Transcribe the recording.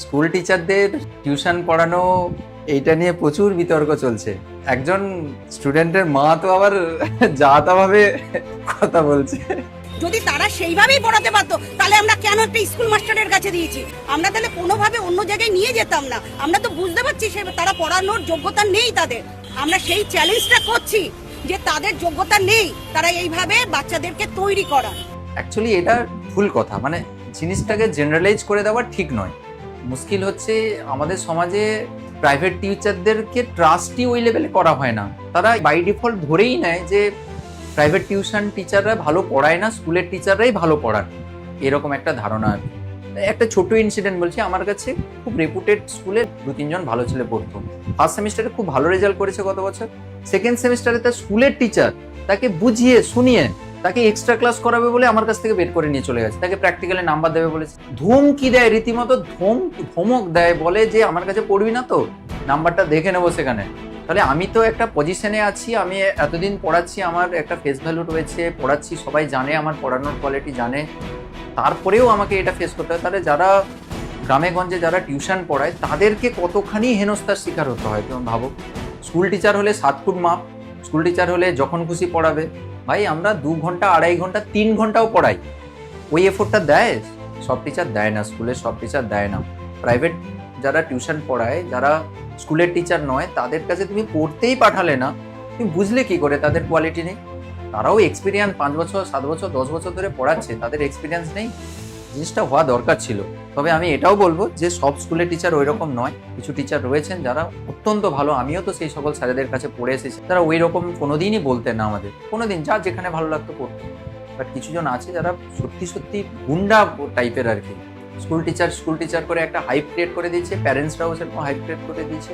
School টিচারদের tuition পড়ানো এইটা নিয়ে প্রচুর বিতর্ক চলছে। একজন স্টুডেন্টের মা তো আবার যা তা ভাবে কথা বলছে। যদি তারা সেইভাবেই পড়াতে পারতো তাহলে আমরা কেন একটা স্কুল মাস্টারের কাছে দিয়েছি? আমরা তাহলে কোনোভাবে অন্য জায়গায় নিয়ে যেতাম না। আমরা তো বুঝতে পারছি সে তারা পড়ানোর যোগ্যতা নেই তাদের। আমরা সেই চ্যালেঞ্জটা করছি যে তাদের যোগ্যতা নেই, তারা এইভাবে বাচ্চাদেরকে তৈরি করা। অ্যাকচুয়ালি এটা ভুল কথা, মানে জিনিসটাকে জেনারেলাইজ করে দেওয়া ঠিক নয়। মুশকিল হচ্ছে আমাদের সমাজে প্রাইভেট টিচারদেরকে ট্রাস্টই ওই লেভেলে করা হয় না। তারা বাই ডিফল্ট ধরেই নেয় যে প্রাইভেট টিউশন টিচাররা ভালো পড়ায় না, স্কুলের টিচাররাই ভালো পড়ান, এরকম একটা ধারণা আর কি। একটা ছোট ইনসিডেন্ট বলছি। আমার কাছে খুব রেপুটেড স্কুলে 2-3 জন ভালো ছেলে পড়তো। ফার্স্ট সেমিস্টারে খুব ভালো রেজাল্ট করেছে গত বছর। সেকেন্ড সেমিস্টারে তার স্কুলের টিচার তাকে বুঝিয়ে শুনিয়ে তাকে এক্সট্রা ক্লাস করাবে বলে আমার কাছ থেকে বের করে নিয়ে চলে গেছে। তাকে প্র্যাকটিক্যালে নাম্বার দেবে বলেছে, ধমকি দেয়, রীতিমতো ধমক দেয়, বলে যে আমার কাছে পড়বি না তো নাম্বারটা দেখে নেবো সেখানে। তাহলে আমি তো একটা পজিশনে আছি, আমি এতদিন পড়াচ্ছি, আমার একটা ফেস ভ্যালু রয়েছে, পড়াচ্ছি, সবাই জানে আমার পড়ানোর কোয়ালিটি জানে, তারপরেও আমাকে এটা ফেস করতে হয়। তাহলে যারা গ্রামে গঞ্জে যারা টিউশন পড়ায় তাদেরকে কতখানি হেনস্থার শিকার হতে হয় তুমি ভাবো। স্কুল টিচার হলে 7 ফুট মাপ, স্কুল টিচার হলে যখন খুশি পড়াবে। ভাই আমরা 2 ঘন্টা, 2.5 ঘন্টা, 3 ঘন্টাও পড়াই, ওই এফোর্টটা দেয়? সব টিচার দেয় না, স্কুলের সব টিচার দেয় না। প্রাইভেট যারা টিউশন পড়ায়, যারা স্কুলের টিচার নয়, তাদের কাছে তুমি পড়তেই পাঠালে না, তুমি বুঝলে কি করে তাদের কোয়ালিটি নেই? তারাও এক্সপিরিয়েন্স 5 বছর, 7 বছর, 10 বছর ধরে পড়াচ্ছে, তাদের এক্সপিরিয়েন্স নেই? জিনিসটা হওয়া দরকার ছিল। তবে আমি এটাও বলবো যে সব স্কুলের টিচার ওই রকম নয়। কিছু টিচার রয়েছেন যারা অত্যন্ত ভালো, আমিও তো সেই সকল স্যারেদের কাছে পড়ে এসেছি, তারা ওই রকম কোনোদিনই বলতেন না আমাদের, কোনোদিন যা যেখানে ভালো লাগতো পড়তো। বাট কিছু জন আছে যারা সত্যি সত্যি গুন্ডা টাইপের আর কি। স্কুল টিচার করে একটা হাইপ ক্রিয়েট করে দিয়েছে, প্যারেন্টসরাও সেরকম হাইপ ক্রিয়েট করে দিয়েছে।